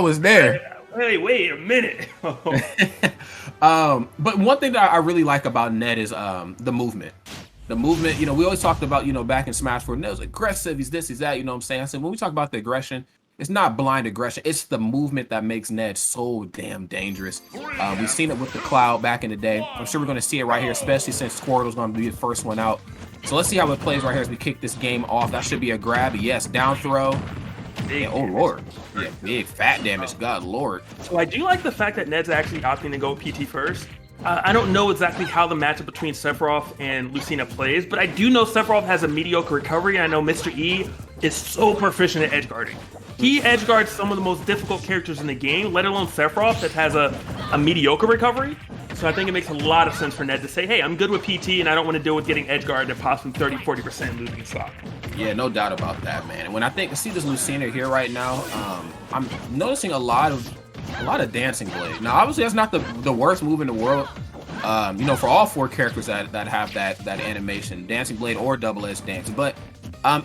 was there. Wait a minute. But one thing that I really like about Ned is the movement. The movement, you know, we always talked about, you know, back in Smash 4, Ned's aggressive, he's this, he's that, you know what I'm saying? I said, when we talk about the aggression, it's not blind aggression, it's the movement that makes Ned so damn dangerous. We've seen it with the Cloud back in the day. I'm sure we're going to see it right here, especially since Squirtle's going to be the first one out. So let's see how it plays right here as we kick this game off. That should be a grab. Yes, down throw. Yeah, oh Lord. Yeah, big fat damage. God Lord. So I do like the fact that Ned's actually opting to go PT first. I don't know exactly how the matchup between Sephiroth and Lucina plays, but I do know Sephiroth has a mediocre recovery. I know Mr. E is so proficient at edge guarding. He edge guards some of the most difficult characters in the game, let alone Sephiroth that has a mediocre recovery. So I think it makes a lot of sense for Ned to say, hey, I'm good with PT and I don't want to deal with getting edge guarded and possibly 30-40% losing stock. Yeah, no doubt about that, man. And when I see this Lucina here right now, I'm noticing a lot of dancing blade. Now, obviously, that's not the worst move in the world. You know, for all four characters that have that animation, dancing blade or double edge dance, but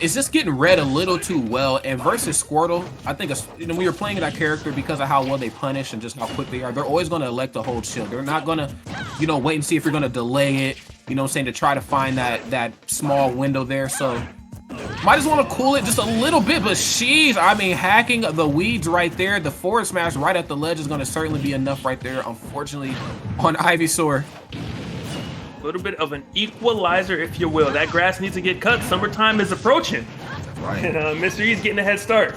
it's just getting read a little too well. And versus Squirtle, I think you know, when you're playing that character because of how well they punish and just how quick they are, they're always going to elect to hold shield. They're not going to, you know, wait and see if you're going to delay it. You know what I'm saying, to try to find that small window there. So might just want to cool it just a little bit, but sheesh, I mean, hacking the weeds right there, the forward smash right at the ledge is going to certainly be enough right there, unfortunately, on Ivysaur. A little bit of an equalizer, if you will. That grass needs to get cut. Summertime is approaching. Right. And Mr. E's getting a head start.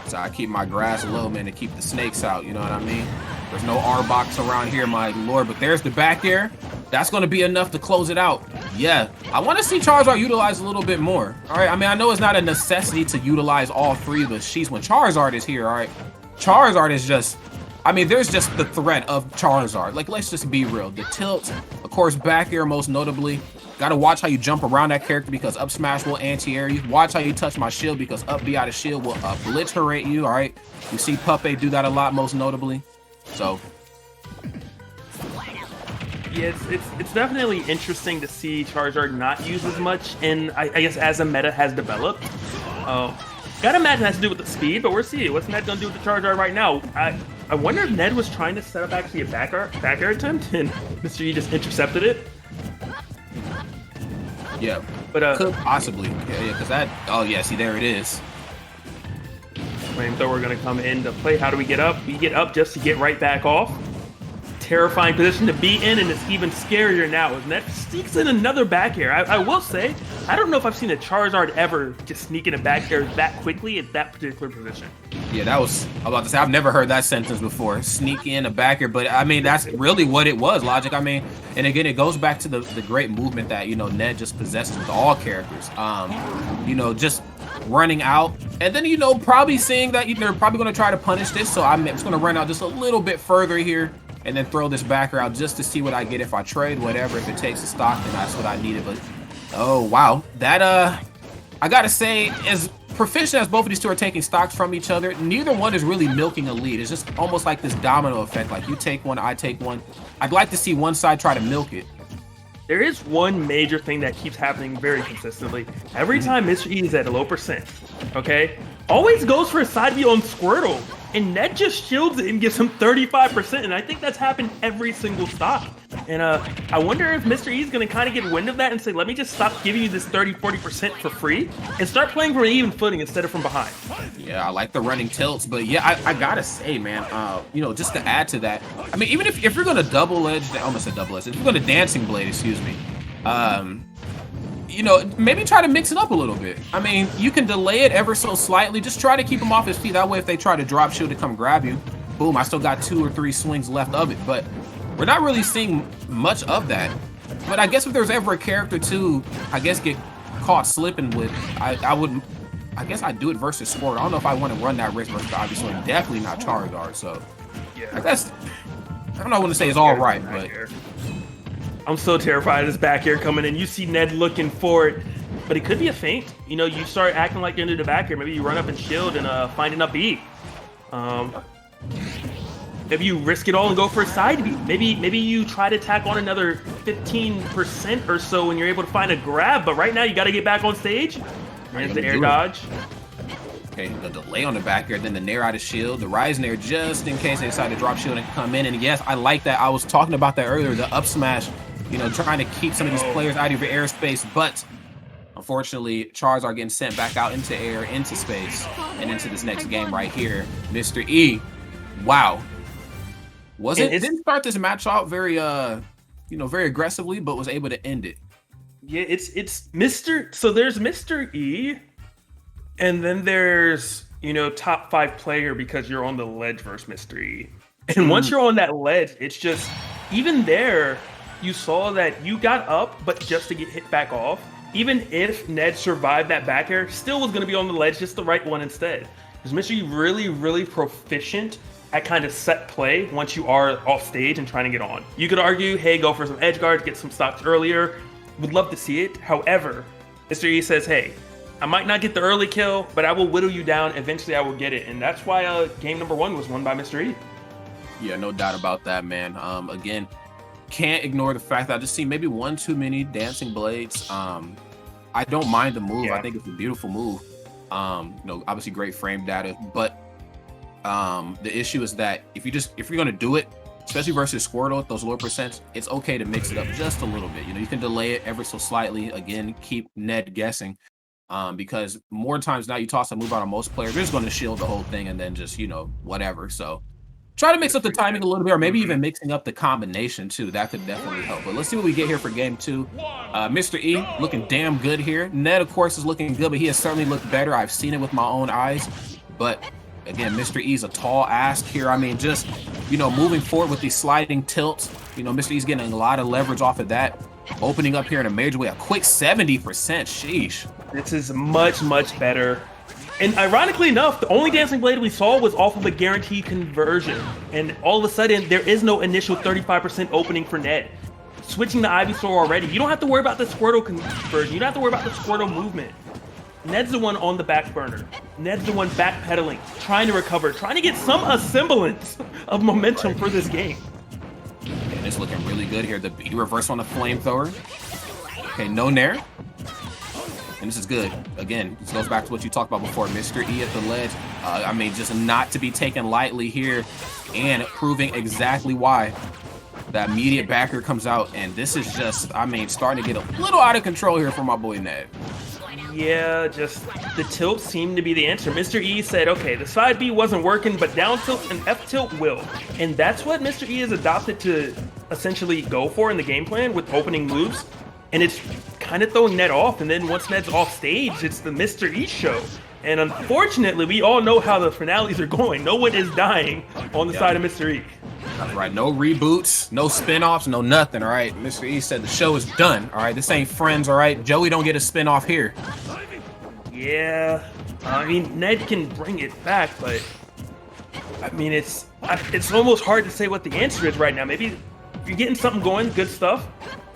So I keep my grass low, man, to keep the snakes out, you know what I mean? There's no R-box around here, my lord, but there's the back air. That's going to be enough to close it out. Yeah, I want to see Charizard utilized a little bit more. All right, I mean, I know it's not a necessity to utilize all three, but sheesh, when Charizard is here, all right, Charizard is just, I mean, there's just the threat of Charizard. Like, let's just be real. The tilt, of course, back air most notably. Got to watch how you jump around that character because up smash will anti-air you. Watch how you touch my shield because up B out of shield will obliterate you, all right? You see Puppet do that a lot most notably. So yeah, it's definitely interesting to see Charizard not used as much, and I guess as a meta has developed. Gotta imagine it has to do with the speed, but we're seeing what's Ned gonna do with the Charizard right now. I wonder if Ned was trying to set up actually a back air attempt, and Mr. E just intercepted it. Yeah, but could possibly, yeah, because that. Oh yeah, see there it is. Flamethrower gonna come into play. How do we get up? We get up just to get right back off. Terrifying position to be in, and it's even scarier now as Ned sneaks in another back air. I will say, I don't know if I've seen a Charizard ever just sneak in a back air that quickly at that particular position. Yeah, that was, I'm about to say, I've never heard that sentence before. Sneak in a back air, but I mean, that's really what it was, Logic. I mean, and again, it goes back to the great movement that, you know, Ned just possesses with all characters. You know, just running out, and then, you know, probably seeing that they're probably going to try to punish this, so I'm just going to run out just a little bit further here and then throw this backer out just to see what I get if I trade, whatever. If it takes a stock, then that's what I needed. But oh wow, that I gotta say, as proficient as both of these two are taking stocks from each other, neither one is really milking a lead. It's just almost like this domino effect, like you take one, I take one. I'd like to see one side try to milk it. There is one major thing that keeps happening very consistently. Every time Mr. E is at a low percent, okay, always goes for a side view on Squirtle, and Ned just shields it and gives him 35%, and I think that's happened every single stop. And I wonder if Mr. E is going to kind of get wind of that and say, let me just stop giving you this 30-40% for free and start playing from an even footing instead of from behind. Yeah, I like the running tilts, but yeah, I gotta say, man, you know, just to add to that, I mean, even if you're going to double edge, I almost said double edge, if you're going to dancing blade, excuse me, you know, maybe try to mix it up a little bit. I mean, you can delay it ever so slightly. Just try to keep him off his feet. That way, if they try to drop shield to come grab you, boom, I still got 2 or 3 swings left of it. But we're not really seeing much of that. But I guess if there's ever a character to, I guess, get caught slipping with, I guess I'd do it versus Squirt. I don't know if I want to run that risk versus obviously definitely not Charizard. So yeah, I guess, I don't know, I want to say it's all right, but I'm so terrified of this back air coming in. You see Ned looking for it, but it could be a feint. You know, you start acting like you're into the back air. Maybe you run up and shield and find an up B. Maybe you risk it all and go for a side B. Maybe you try to tack on another 15% or so when you're able to find a grab. But right now, you got to get back on stage. There's the air dodge. Okay, the delay on the back air, then the nair out of shield, the rise nair just in case they decide to drop shield and come in. And yes, I like that. I was talking about that earlier, the up smash, you know, trying to keep some of these players out of your airspace, but unfortunately, Charizard getting sent back out into air, into space, and into this next game right here. Mr. E, wow. Didn't start this match out very, you know, very aggressively, but was able to end it. Yeah, it's Mr. So there's Mr. E, and then there's, you know, top 5 player because you're on the ledge versus Mr. E. And once you're on that ledge, it's just, even there, you saw that you got up, but just to get hit back off. Even if Ned survived that back air, still was going to be on the ledge, just the right one instead. Because Mr. E really, really proficient at kind of set play once you are off stage and trying to get on. You could argue, hey, go for some edge guards, get some stocks earlier. Would love to see it. However, Mr. E says, hey, I might not get the early kill, but I will whittle you down. Eventually, I will get it. And that's why game number 1 was won by Mr. E. Yeah, no doubt about that, man. Again, can't ignore the fact that I just see maybe one too many dancing blades. I don't mind the move. Yeah. I think it's a beautiful move. You know, obviously great frame data, but the issue is that if you're gonna do it, especially versus Squirtle at those lower percents, it's okay to mix it up just a little bit. You know, you can delay it ever so slightly. Again, keep Ned guessing. Because more times now you toss a move out on most players, they're just going to shield the whole thing and then just, you know, whatever. So try to mix up the timing a little bit, or maybe even mixing up the combination too. That could definitely help. But let's see what we get here for game 2. Mr. E looking damn good here. Ned, of course, is looking good, but he has certainly looked better. I've seen it with my own eyes. But again, Mr. E's a tall ask here. I mean, just, you know, moving forward with these sliding tilts, you know, Mr. E's getting a lot of leverage off of that. Opening up here in a major way, a quick 70%. Sheesh. This is much, much better. And ironically enough, the only Dancing Blade we saw was off of a guaranteed conversion. And all of a sudden, there is no initial 35% opening for Ned. Switching to Ivysaur already, you don't have to worry about the Squirtle conversion. You don't have to worry about the Squirtle movement. Ned's the one on the back burner. Ned's the one backpedaling, trying to recover, trying to get some semblance of momentum for this game. And it's looking really good here. The B reverse on the flamethrower. Okay, no nair. And this is good. Again, this goes back to what you talked about before. Mr. E at the ledge. I mean, just not to be taken lightly here, and proving exactly why. That immediate backer comes out, and this is just, I mean, starting to get a little out of control here for my boy Ned. Yeah, just the tilt seemed to be the answer. Mr. E said, okay, the side B wasn't working, but down tilt and F tilt will. And that's what Mr. E has adopted to essentially go for in the game plan with opening moves. And it's kind of throwing Ned off, and then once Ned's off stage, it's the Mr. E show. And unfortunately, we all know how the finales are going. No one is dying on the side of Mr. E. That's right. No reboots, no spin-offs, no nothing, all right? Mr. E said the show is done, all right? This ain't Friends, all right? Joey don't get a spin-off here. Yeah. I mean, Ned can bring it back, but I mean, it's almost hard to say what the answer is right now. Maybe you're getting something going, good stuff.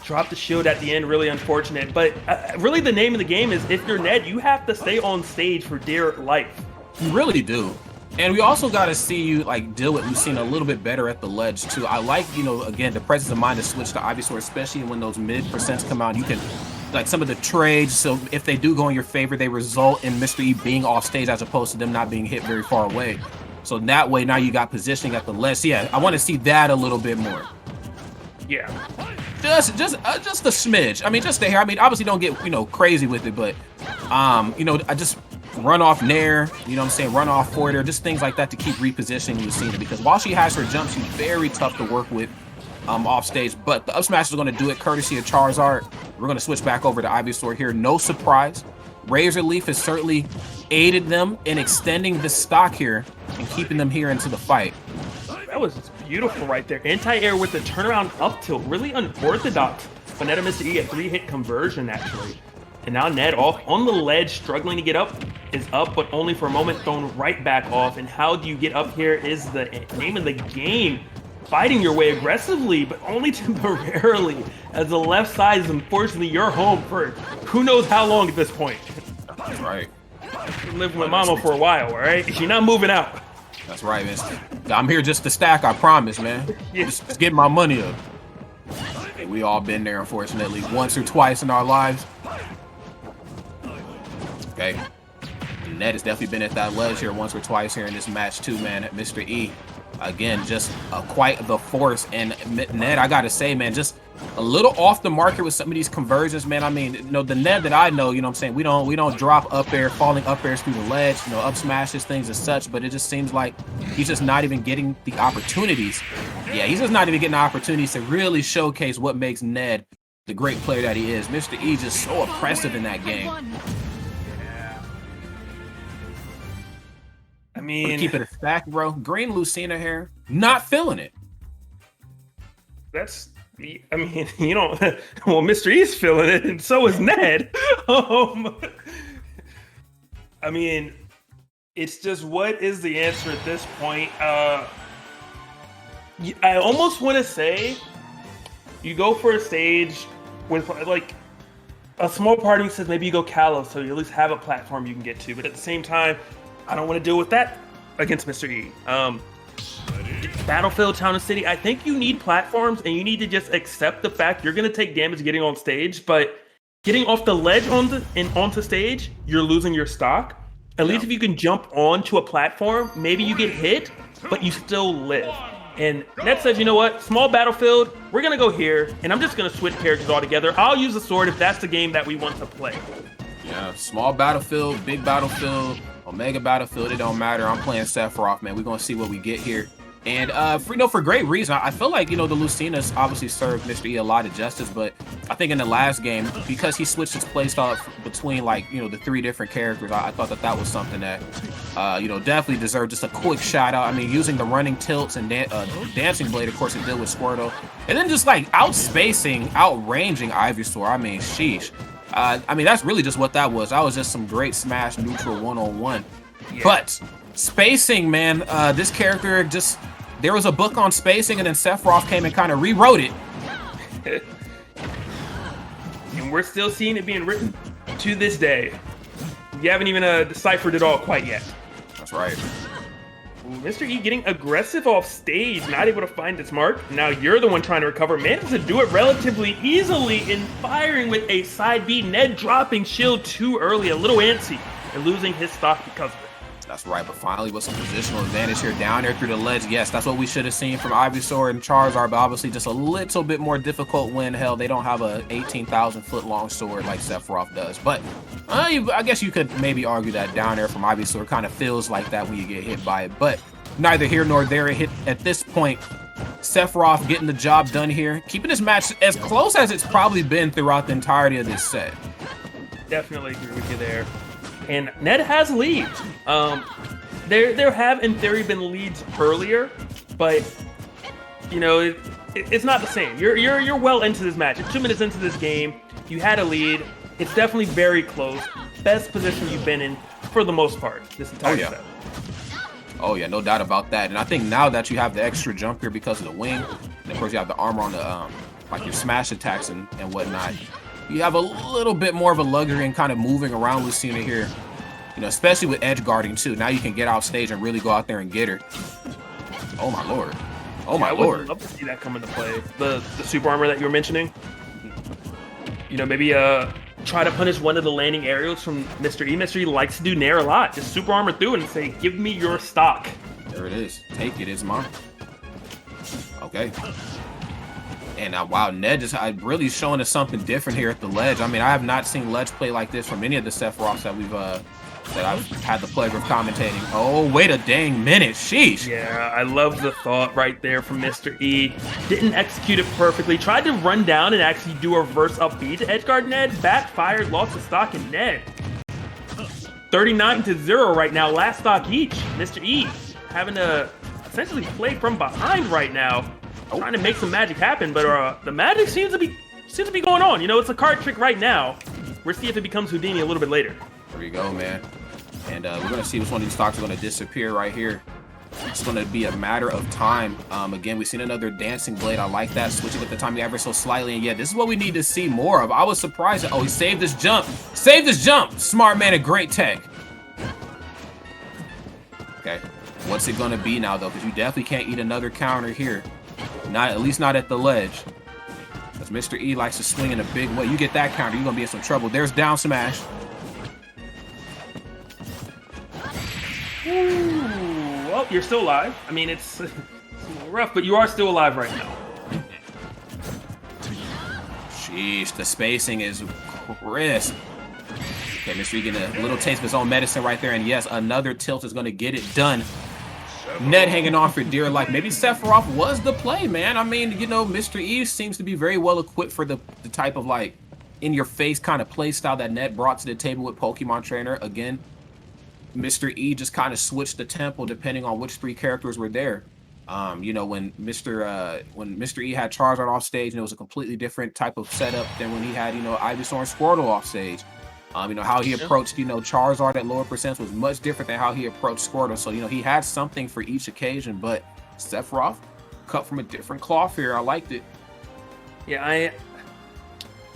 Drop the shield at the end, really unfortunate. But really the name of the game is, if you're Ned, you have to stay on stage for dear life. You really do. And we also got to see you like deal with Lucina a little bit better at the ledge too. I like, you know, again, the presence of mind to switch to Ivysaur, especially when those mid percents come out. You can, like some of the trades, so if they do go in your favor, they result in Mr. E being off stage as opposed to them not being hit very far away. So that way, now you got positioning at the ledge. So yeah, I want to see that a little bit more. Yeah. Just a smidge. I mean, just a hair. I mean, obviously don't get, you know, crazy with it, but you know, I just run off nair, you know what I'm saying, run off forward air, just things like that to keep repositioning Lucina, because while she has her jump, she's very tough to work with off stage. But the up smash is going to do it courtesy of Charizard. We're going to switch back over to Ivysaur here. No surprise. Razor Leaf has certainly aided them in extending the stock here and keeping them here into the fight. That was beautiful right there. Anti-air with the turnaround up tilt. Really unorthodox. But Ned and Mr. E a 3-hit conversion, actually. And now Ned off on the ledge, struggling to get up, is up, but only for a moment, thrown right back off. And how do you get up here is the name of the game. Fighting your way aggressively, but only temporarily, as the left side is unfortunately your home for who knows how long at this point. That's right. You lived with Mama for a while, all right? You're not moving out. That's right, man. I'm here just to stack, I promise, man. Yeah. Just get my money up. Hey, we all been there, unfortunately, once or twice in our lives. Okay. And Ned has definitely been at that ledge here once or twice here in this match too, man. Mr. E, again, just quite the force. And Ned, I gotta say, man, just a little off the market with some of these conversions, man. I mean, you know, the Ned that I know, you know what I'm saying, we don't drop up air, falling up airs through the ledge, you know, up smashes, things as such, but it just seems like he's just not even getting the opportunities. Yeah, he's just not even getting the opportunities to really showcase what makes Ned the great player that he is. Mr. E just so oppressive in that game. Yeah. I mean, keep it a stack, bro. Green Lucina here, not feeling it. That's, I mean, you know, well, Mr. E's feeling it, and so is Ned. I mean, it's just, what is the answer at this point? I almost want to say you go for a stage with, like, a small part of me says maybe you go Kalos, so you at least have a platform you can get to. But at the same time, I don't want to deal with that against Mr. E. Battlefield, Town and City, I think you need platforms, and you need to just accept the fact you're going to take damage getting on stage, but getting off the ledge onto stage, you're losing your stock. At least if you can jump onto a platform, maybe you get hit, but you still live. And Ned says, you know what, small battlefield, we're going to go here, and I'm just going to switch characters altogether. I'll use the sword if that's the game that we want to play. Yeah, small battlefield, big battlefield, Omega battlefield, it don't matter. I'm playing Sephiroth, man. We're going to see what we get here. And for great reason. I feel like, you know, the Lucinas obviously served Mr. E a lot of justice, but I think in the last game, because he switched his playstyle between, like, you know, the 3 different characters, I thought that was something that, you know, definitely deserved just a quick shout out. I mean, using the running tilts and dancing blade, of course, it did with Squirtle, and then just like outspacing, outranging Ivysaur. I mean, sheesh. I mean, that's really just what that was. That was just some great smash neutral one-on-one. Yeah. But spacing, man, this character just, there was a book on spacing, and then Sephiroth came and kind of rewrote it. And we're still seeing it being written to this day. You haven't even deciphered it all quite yet. That's right. Mr. E getting aggressive off stage, not able to find its mark. Now you're the one trying to recover. Manages to do it relatively easily in firing with a side B. Ned dropping shield too early, a little antsy, and losing his stock because of it. That's right, but finally with some positional advantage here down there through the ledge. Yes, that's what we should have seen from Ivysaur and Charizard, but obviously just a little bit more difficult when, hell, they don't have a 18,000-foot long sword like Sephiroth does. But I guess you could maybe argue that down there from Ivysaur kind of feels like that when you get hit by it. But neither here nor there. Hit at this point, Sephiroth getting the job done here, keeping this match as close as it's probably been throughout the entirety of this set. Definitely agree with you there. And Ned has leads. There have, in theory, been leads earlier, but you know, it's not the same. You're well into this match. You're 2 minutes into this game. You had a lead. It's definitely very close. Best position you've been in for the most part this entire set. Oh yeah, no doubt about that. And I think now that you have the extra jump here because of the wing, and of course you have the armor on the like your smash attacks and whatnot, you have a little bit more of a luxury in kind of moving around Lucina here, you know, especially with edge guarding too. Now you can get off stage and really go out there and get her. Oh my lord. Oh my lord. I would love to see that come into play. The super armor that you were mentioning. You know, maybe try to punish one of the landing aerials from Mr. E. Mr. E likes to do Nair a lot. Just super armor through and say, give me your stock. There it is. Take it, it's mine. Okay. And wow, Ned just really showing us something different here at the ledge. I mean, I have not seen ledge play like this from any of the Sephiroths that we've that I've had the pleasure of commentating. Oh, wait a dang minute, sheesh. Yeah, I love the thought right there from Mr. E. Didn't execute it perfectly. Tried to run down and actually do a reverse up B to edgeguard Ned. Backfired, lost the stock, and Ned 39-0 right now. Last stock each. Mr. E having to essentially play from behind right now. Trying to make some magic happen, but the magic seems to be going on. You know, it's a card trick right now. We'll see if it becomes Houdini a little bit later. There you go, man. And we're gonna see which one of these stocks are gonna disappear right here. It's gonna be a matter of time. Again, we've seen another dancing blade. I like that, switching at the time ever so slightly. And yeah, this is what we need to see more of. I was surprised that, oh, he saved this jump. Save this jump. Smart man, a great tech. Okay, what's it gonna be now though? Because you definitely can't eat another counter here. Not, at least not at the ledge. Because Mr. E likes to swing in a big way. You get that counter, you're going to be in some trouble. There's down smash. Ooh, well, you're still alive. I mean, it's a little rough, but you are still alive right now. Sheesh, the spacing is crisp. Okay, Mr. E getting a little taste of his own medicine right there, and yes, another tilt is going to get it done. Ned hanging on for dear life. Maybe Sephiroth was the play, man. I mean, you know, Mr. E seems to be very well equipped for the type of, like, in-your-face kind of play style that Ned brought to the table with Pokemon Trainer. Again, Mr. E just kind of switched the tempo depending on which 3 characters were there. You know, when Mr. E had Charizard off stage, and it was a completely different type of setup than when he had, you know, Ivysaur and Squirtle off stage. You know, how he approached, you know, Charizard at lower percents was much different than how he approached Squirtle. So, you know, he had something for each occasion, but Sephiroth cut from a different cloth here. I liked it. Yeah,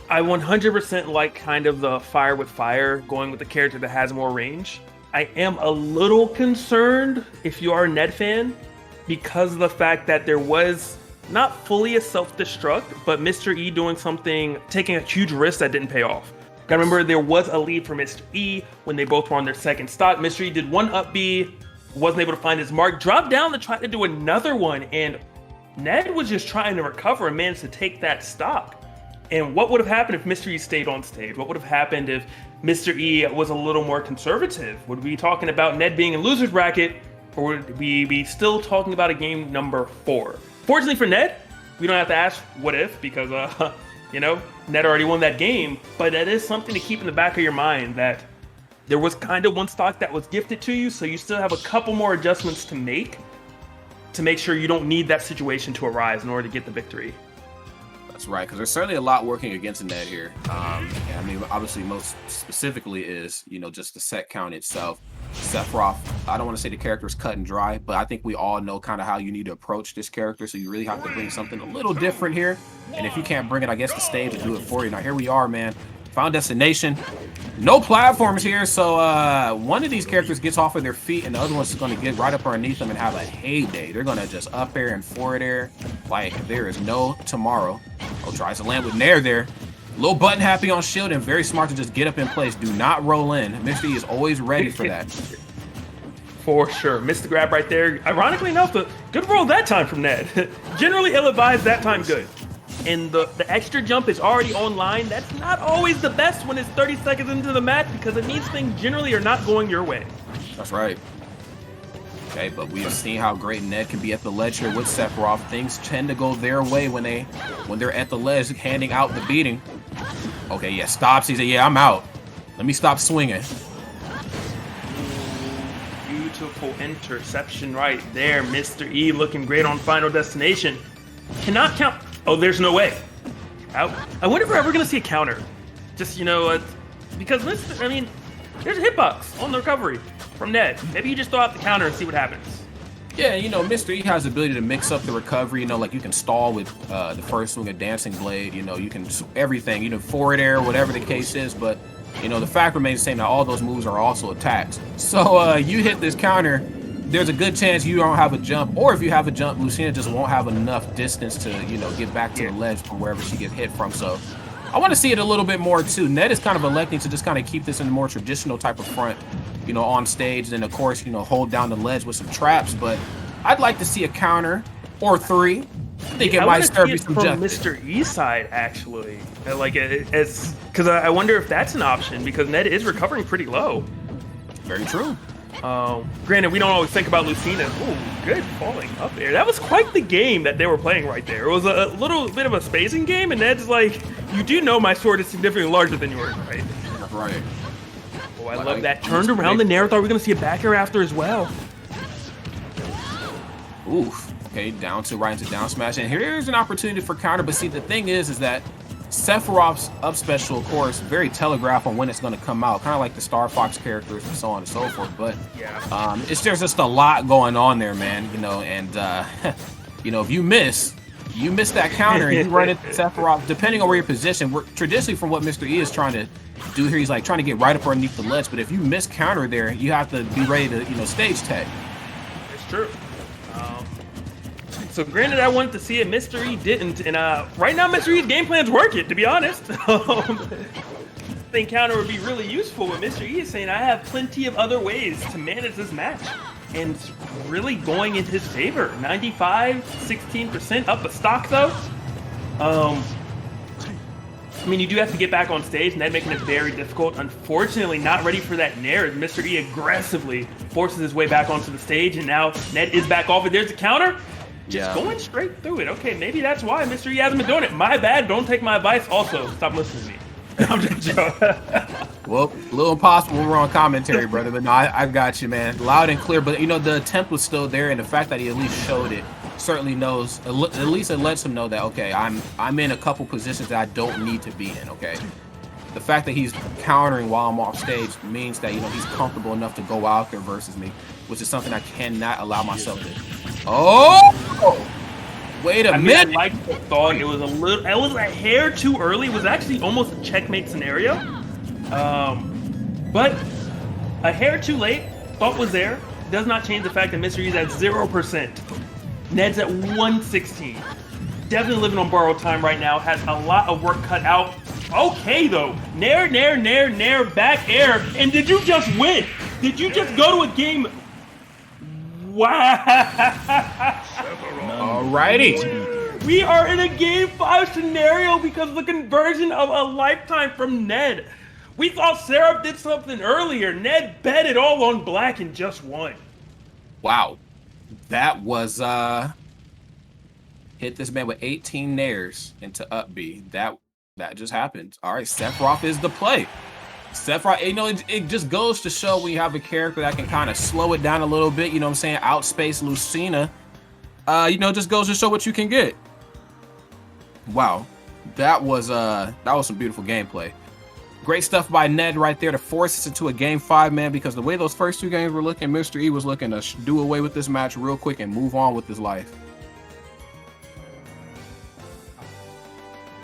I 100% like kind of the fire with fire, going with the character that has more range. I am a little concerned, if you are a Ned fan, because of the fact that there was not fully a self-destruct, but Mr. E doing something, taking a huge risk that didn't pay off. Gotta remember, there was a lead for Mr. E when they both were on their second stock. Mr. E did one up B, wasn't able to find his mark, dropped down to try to do another one, and Ned was just trying to recover and managed to take that stock. And what would have happened if Mr. E stayed on stage? What would have happened if Mr. E was a little more conservative? Would we be talking about Ned being in loser's bracket, or would we be still talking about a game number 4? Fortunately for Ned, we don't have to ask what if, because you know, Ned already won that game, but that is something to keep in the back of your mind, that there was kind of one stock that was gifted to you, so you still have a couple more adjustments to make sure you don't need that situation to arise in order to get the victory. That's right, because there's certainly a lot working against Ned here. I mean, obviously, most specifically is, you know, just the set count itself. Sephiroth, I don't want to say the character is cut and dry, but I think we all know kind of how you need to approach this character, so you really have to bring something a little different here. And if you can't bring it, I guess the stage will do it for you. Now, here we are, man. Final destination. No platforms here, so one of these characters gets off of their feet, and the other one's going to get right up underneath them and have a heyday. They're going to just up air and forward air like there is no tomorrow. Oh, tries to land with Nair there. Little button happy on shield, and very smart to just get up in place. Do not roll in. Mr. E is always ready for that. For sure. Missed the grab right there. Ironically enough, the good roll that time from Ned. Generally ill-advised, that time good. And the extra jump is already online. That's not always the best when it's 30 seconds into the match, because it means things generally are not going your way. That's right. Okay, but we have seen how great Ned can be at the ledge here with Sephiroth. Things tend to go their way when they're at the ledge, handing out the beating. Okay, yeah, stops. He said, yeah, I'm out. Let me stop swinging. Beautiful interception right there. Mr. E looking great on Final Destination. Cannot count. Oh, there's no way. I wonder if we're ever going to see a counter. Just, you know, because I mean, there's a hitbox on the recovery from Ned. Maybe you just throw out the counter and see what happens. Yeah, you know, Mr. E has the ability to mix up the recovery. You know, like you can stall with the first swing of Dancing Blade. You know, you can everything. You know, forward air, whatever the case is. But, you know, the fact remains the same that all those moves are also attacks. So you hit this counter, there's a good chance you don't have a jump. Or if you have a jump, Lucina just won't have enough distance to, you know, get back to the ledge from wherever she gets hit from. So I want to see it a little bit more, too. Ned is kind of electing to just kind of keep this in a more traditional type of front, you know, on stage. And, of course, you know, hold down the ledge with some traps. But I'd like to see a counter or 3. I think it might serve you some justice. From Mr. E's side, actually. Like, because I wonder if that's an option, because Ned is recovering pretty low. Very true. Granted, we don't always think about Lucina. Ooh, good falling up there. That was quite the game that they were playing right there. It was a little bit of a spacing game, and Ned's like, you do know my sword is significantly larger than yours, right? Right. Oh, I love that. Turned around the Nair. Thought we were going to see a back air after as well. Oof. Okay, down to right into down smash. And here's an opportunity for counter. But see, the thing is that Sephiroth's up special, of course, very telegraphed on when it's going to come out. Kind of like the Star Fox characters and so on and so forth. But there's just a lot going on there, man. You know, and, you know, if you miss that counter and you run into Sephiroth, depending on where your position, traditionally from what Mr. E is trying to do here, he's like trying to get right up underneath the ledge. But if you miss counter there, you have to be ready to, you know, stage tag. It's true. So granted, I wanted to see it. Mr. E didn't, and right now Mr. E's game plan's working, to be honest. think counter would be really useful, but Mr. E is saying I have plenty of other ways to manage this match. And it's really going in his favor. 95, 16% up a stock though. I mean, you do have to get back on stage, Ned making it very difficult. Unfortunately, not ready for that nair as Mr. E aggressively forces his way back onto the stage, and now Ned is back off it. There's the counter. Just going straight through it. Okay, maybe that's why Mr. E hasn't been doing it. My bad. Don't take my advice. Also, stop listening to me. I'm just joking. Well, a little impossible when we're on commentary, brother, but no, I got you, man. Loud and clear, but, you know, the attempt was still there, and the fact that he at least showed it certainly knows, at least it lets him know that, okay, I'm in a couple positions that I don't need to be in, okay? The fact that he's countering while I'm off stage means that, you know, he's comfortable enough to go out there versus me, which is something I cannot allow myself to. Oh! Wait a minute. I like the thought. It was a hair too early. It was actually almost a checkmate scenario. But a hair too late. Thought was there. Does not change the fact that Mr. E's at 0%. Ned's at 116. Definitely living on borrowed time right now. Has a lot of work cut out. Okay, though. Nair, nair, nair, nair, back air. And did you just win? Did you just go to a game? Wow. Alrighty. We are in a game 5 scenario because of the conversion of a lifetime from Ned. We thought Sephiroth did something earlier. Ned bet it all on black and just won. Wow. That was hit this man with 18 nairs into up B. That just happened. All right, Sephiroth is the play. Sephiroth, you know, it just goes to show when you have a character that can kind of slow it down a little bit, you know what I'm saying, outspace Lucina. You know, just goes to show what you can get. Wow. That was some beautiful gameplay. Great stuff by Ned right there to force us into a game 5, man, because the way those first 2 games were looking, Mr. E was looking to do away with this match real quick and move on with his life.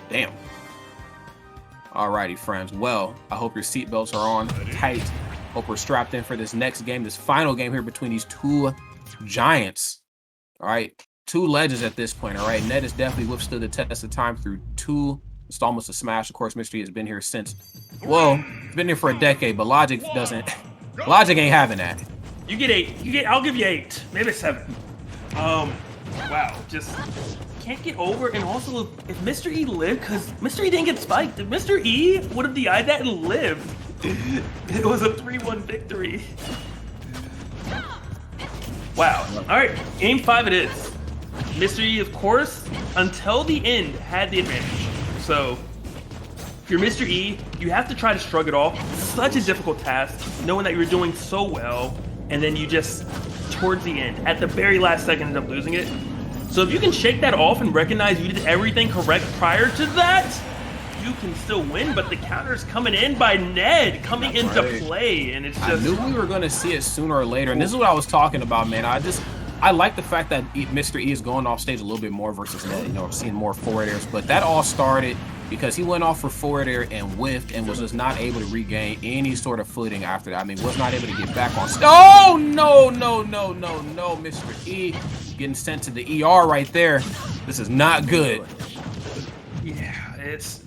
Damn. Alrighty, friends. Well, I hope your seatbelts are on tight. Hope we're strapped in for this next game, this final game here between these 2 giants. All right, 2 legends at this point. All right, Ned has definitely withstood the test of time through 2 installments of Smash. Of course, Mr. E has been here since, well, he's been here for a decade, but Logic doesn't. Logic ain't having that. You get 8. I'll give you 8, maybe 7. Wow, just can't get over. And also, if Mr. E lived, because Mr. E didn't get spiked, if Mr. E would have DI'd that and lived, it was a 3-1 victory. Wow. All right, game 5 it is. Mr. E, of course, until the end, had the advantage. So, if you're Mr. E, you have to try to shrug it off. Such a difficult task, knowing that you're doing so well, and then you just, towards the end, at the very last second, end up losing it. So if you can shake that off and recognize you did everything correct prior to that, you can still win, but the counter's coming in by Ned coming into play, and it's just... I knew we were going to see it sooner or later, and this is what I was talking about, man. I like the fact that Mr. E is going off stage a little bit more versus Ned, you know, seeing more forward airs, but that all started because he went off for forward air and whiffed and was just not able to regain any sort of footing after that. I mean, was not able to get back on stage. Oh, no, Mr. E getting sent to the ER right there. This is not good. Yeah, it's...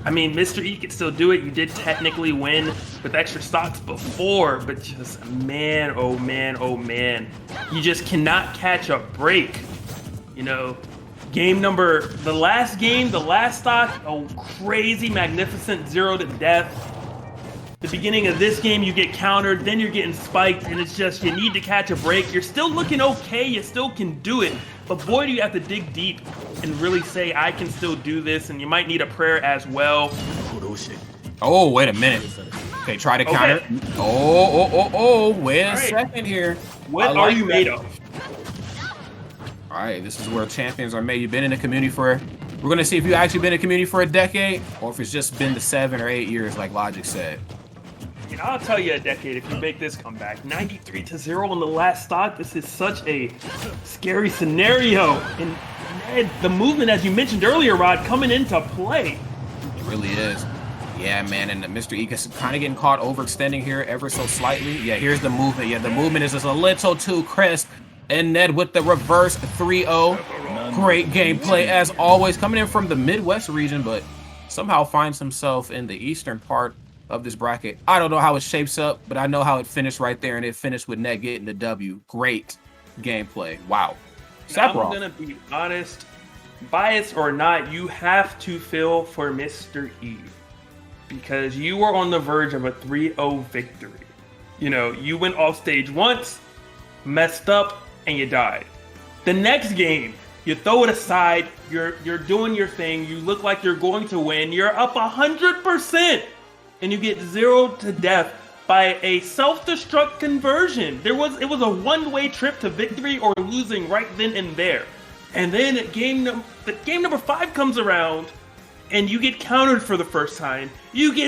I mean, Mr. E could still do it. You did technically win with extra stocks before, but just, man, oh man, oh man. You just cannot catch a break. You know, the last game, the last stock, a crazy, magnificent 0 to death. The beginning of this game, you get countered, then you're getting spiked, and it's just, you need to catch a break. You're still looking okay, you still can do it, but boy, do you have to dig deep and really say, I can still do this, and you might need a prayer as well. Oh, wait a minute. Okay, try to counter. Oh, wait a second here. What are you made of? All right, this is where champions are made. You've been in the community for, we're going to see if you've actually been in the community for a decade, or if it's just been the 7 or 8 years, like Logic said. And I'll tell you a decade if you make this comeback. 93 to 0 on the last stock. This is such a scary scenario. And Ned, the movement, as you mentioned earlier, Rod, coming into play. It really is. Yeah, man, and Mr. E is kind of getting caught overextending here ever so slightly. Yeah, here's the movement. Yeah, the movement is just a little too crisp. And Ned with the reverse 3-0. Great gameplay as always. Coming in from the Midwest region, but somehow finds himself in the eastern part of this bracket. I don't know how it shapes up, but I know how it finished right there, and it finished with Net getting the W. Great gameplay. Wow. I'm gonna be honest, biased or not, you have to feel for Mr. E, because you were on the verge of a 3-0 victory. You know, you went off stage once, messed up, and you died. The next game, you throw it aside, you're doing your thing, you look like you're going to win, you're up 100%, and you get 0 to death by a self-destruct conversion. It was a one-way trip to victory or losing right then and there. And then game number 5 comes around, and you get countered for the first time. You get